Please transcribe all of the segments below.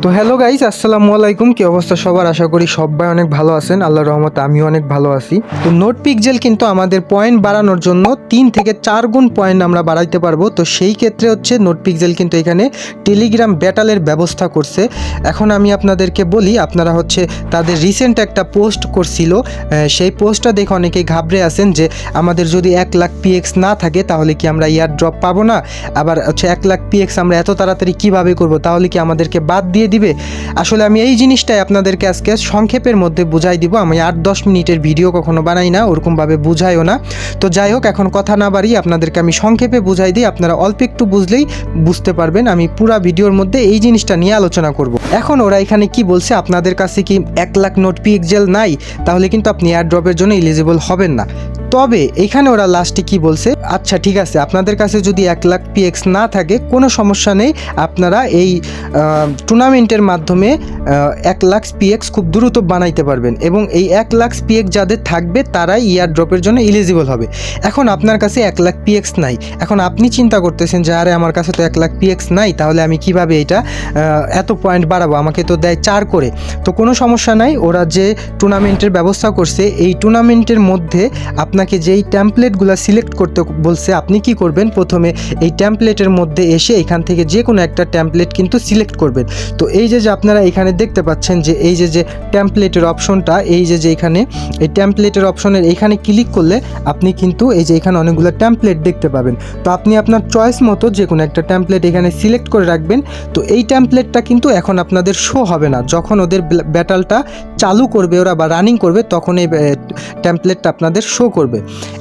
তো hello guys, আসসালামু আলাইকুম। কি অবস্থা সবার? আশা করি সবাই অনেক ভালো আছেন। আল্লাহর রহমতে আমিও অনেক ভালো আছি। তো নোট পিক্সেল কিন্তু আমাদের পয়েন্ট বাড়ানোর জন্য 3 থেকে 4 গুণ পয়েন্ট আমরা বাড়াইতে পারবো। তো সেই ক্ষেত্রে হচ্ছে নোট পিক্সেল কিন্তু এখানে টেলিগ্রাম ব্যাটালের ব্যবস্থা করছে। এখন আমি আপনাদেরকে বলি, আপনারা হচ্ছে তাদের রিসেন্ট একটা পোস্ট করছিল, সেই পোস্টটা দেখে অনেকেই ঘাবড়ে আছেন যে আমাদের যদি 1 লাখ পিএক্স না থাকে তাহলে কি আমরা ইয়ার ড্রপ পাবো না, আবার হচ্ছে 1 লাখ পিএক্স আমরা এত তাড়াতাড়ি কিভাবে করব, তাহলে কি আমাদেরকে বাদ দিয়ে দিবে। আসলে আমি এই জিনিসটাই আপনাদেরকে আজকে সংক্ষেপের মধ্যে বুঝাই দিব। আমি 8-10 মিনিটের ভিডিও কখনো বানাই না, ওরকমভাবে বুঝাইও না। তো যাই হোক, এখন কথা না বাড়িয়ে আপনাদেরকে আমি সংক্ষেপে বুঝাই দিই, আপনারা অল্প একটু বুঝলেই বুঝতে পারবেন। আমি পুরা ভিডিওর মধ্যে এই জিনিসটা নিয়ে আলোচনা করব। এখন ওরা এখানে কি বলছে, আপনাদের কাছে কি 1 লাখ নোট পিক্সেল নাই, তাহলে কিন্তু আপনি এয়ার ড্রপের জন্য এলিজিবল হবেন না। তবে এখানে ওরা লাস্টে কি বলছে, আচ্ছা ঠিক আছে, আপনাদের কাছে যদি 1 লাখ পিএক্স না থাকে কোনো সমস্যা নেই, আপনারা এই টুর্নামেন্টের মাধ্যমে 1 লাখ পিএক্স খুব দ্রুত বানাইতে পারবেন, এবং এই 1 লাখ পিএক্স যাদের থাকবে তারাই ইয়ার ড্রপের জন্য এলিজিবল হবে। এখন আপনার কাছে 1 লাখ পিএক্স নাই, এখন আপনি চিন্তা করতেছেন যে আরে আমার কাছে তো 1 লাখ পিএক্স নাই, তাহলে আমি কিভাবে এটা এত পয়েন্ট বাড়াবো, আমাকে তো দেয় 4 করে। তো কোনো সমস্যা নাই, ওরা যে টুর্নামেন্টের ব্যবস্থা করছে, এই টুর্নামেন্টের মধ্যে আপনাকে যেই ট্যাম্পলেটগুলো সিলেক্ট করতে বলছে, আপনি কি করবেন, প্রথমে এই ট্যাম্পলেটের মধ্যে এসে এখান থেকে যে কোনো একটা ট্যাম্পলেট কিন্তু সিলেক্ট করবেন। তো এই যে আপনারা এখানে দেখতে পাচ্ছেন যে এই যে ট্যাম্পলেটের অপশনটা, এই যে এখানে এই ট্যাম্পলেটের অপশনের এখানে ক্লিক করলে আপনি কিন্তু এই যে এখানে অনেকগুলো ট্যাম্পলেট দেখতে পাবেন। তো আপনি আপনার চয়েস মতো যে কোনো একটা ট্যাম্পলেট এখানে সিলেক্ট করে রাখবেন। তো এই ট্যাম্পলেটটা কিন্তু এখন আপনাদের শো হবে না, যখন ওদের ব্যাটালটা চালু করবে ওরা বা রানিং করবে, তখন এই ট্যাম্পলেটটা আপনাদের শো করবে।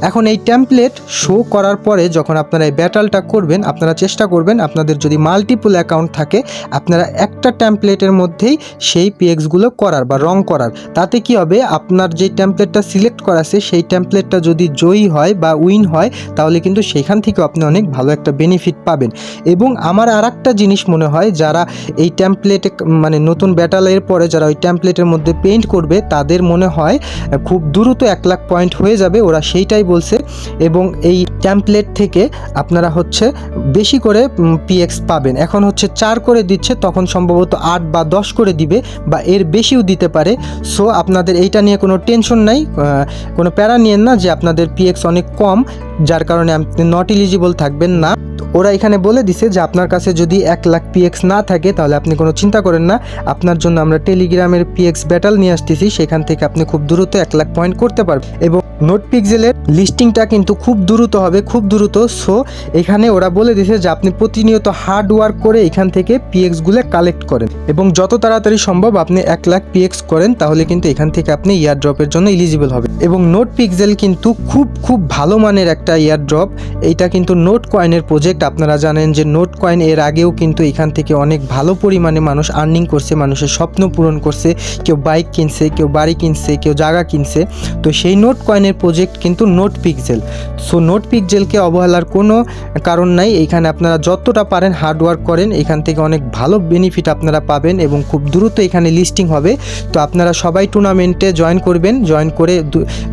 এখন এই ট্যাম্পলেট শো করার পরে যখন আপনারা এই ব্যাটালটা করবেন, আপনারা চেষ্টা করবেন আপনাদের যদি মাল্টিপল অ্যাকাউন্ট থাকে, আপনারা একটা ট্যাম্পলেটের মধ্যেই সেই পিএক্সগুলো করার বা রং করার। তাতে কি হবে, আপনার যে ট্যাম্পলেটটা সিলেক্ট করা আছে সেই ট্যাম্পলেটটা যদি জয়ী হয় বা উইন হয়, তাহলে কিন্তু সেখান থেকেও আপনি অনেক ভালো একটা বেনিফিট পাবেন। এবং আমার আর একটা জিনিস মনে হয়, যারা এই ট্যাম্পলেটে মানে নতুন ব্যাটালের পরে যারা ওই ট্যাম্পলেটের মধ্যে পেইন্ট করবে, তাদের মনে হয় খুব দ্রুত 1 লাখ পয়েন্ট হয়ে যাবে, ওরা সেইটাই বলছে। এবং এই ট্যাম্পলেট থেকে আপনারা হচ্ছে বেশি করে পিএক্স পাবেন। এখন হচ্ছে 4 করে দিচ্ছে, তখন সম্ভবত 8 বা 10 করে দিবে, বা এর বেশিও দিতে পারে। সো আপনাদের এইটা নিয়ে কোনো টেনশন নাই, কোনো প্যারা নিয়েন না যে আপনাদের পিএক্স অনেক কম, যার কারণে আপনি নট এলিজিবল থাকবেন না। ওরা এখানে বলে দিছে যে আপনার কাছে যদি 1 লাখ পিএক্স না থাকে, তাহলে আপনি কোনো চিন্তা করেন না, আপনার জন্য আমরা টেলিগ্রামের পিএক্স ব্যাটাল নিয়ে আসতেছি, সেখান থেকে আপনি খুব দ্রুত 1 লাখ পয়েন্ট করতে পারবেন। এবং নোট পিক্সেলের লিস্টিংটা কিন্তু খুব দ্রুত হবে, খুব দ্রুত। সো এখানে ওরা বলে দিছে যে আপনি প্রতিনিয়ত হার্ড ওয়ার্ক করে এখান থেকে পিএক্সগুলো কালেক্ট করেন, এবং যত তাড়াতাড়ি সম্ভব আপনি 1 লাখ পিএক্স করেন, তাহলে কিন্তু এখান থেকে আপনি ইয়ার ড্রপের জন্য এলিজিবল হবে। এবং নোট পিক্সেল কিন্তু খুব ভালো মানের একটা ইয়ার ড্রপ। এইটা কিন্তু নোট কয়েনের প্রজেক্ট। আপনারা জানেন যে নোট কয়েন এর আগেও কিন্তু এখান থেকে অনেক ভালো পরিমাণে মানুষ আর্নিং করছে, মানুষের স্বপ্ন পূরণ করছে, কেউ বাইক কিনছে, কেউ বাড়ি কিনছে, কেউ জায়গা কিনছে। তো সেই নোট কয়েনের প্রজেক্ট কিন্তু নোট পিক্সেল। সো নোট পিক্সেলকে অবহেলার কোনো কারণ নাই। এইখানে আপনারা যতটা পারেন হার্ডওয়ার্ক করেন, এখান থেকে অনেক ভালো বেনিফিট আপনারা পাবেন, এবং খুব দ্রুত এখানে লিস্টিং হবে। তো আপনারা সবাই টুর্নামেন্টে জয়েন করবেন, জয়েন করে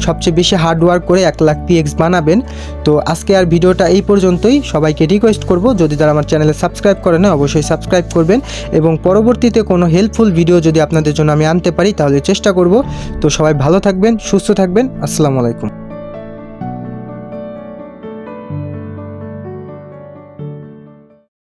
সবচেয়ে বেশি হার্ডওয়ার্ক করে 1 লাখ পিএক্স বানাবেন। তো আজকে আর ভিডিওটা এই পর্যন্তই। সবাইকে রিকোয়েস্ট করব, যদি তারা আমার চ্যানেলে সাবস্ক্রাইব করে না, অবশ্যই সাবস্ক্রাইব করবেন, এবং পরবর্তীতে কোনো হেল্পফুল ভিডিও যদি আপনাদের জন্য আমি আনতে পারি তাহলে চেষ্টা করব। তো সবাই ভালো থাকবেন, সুস্থ থাকবেন। আসসালামু আলাইকুম।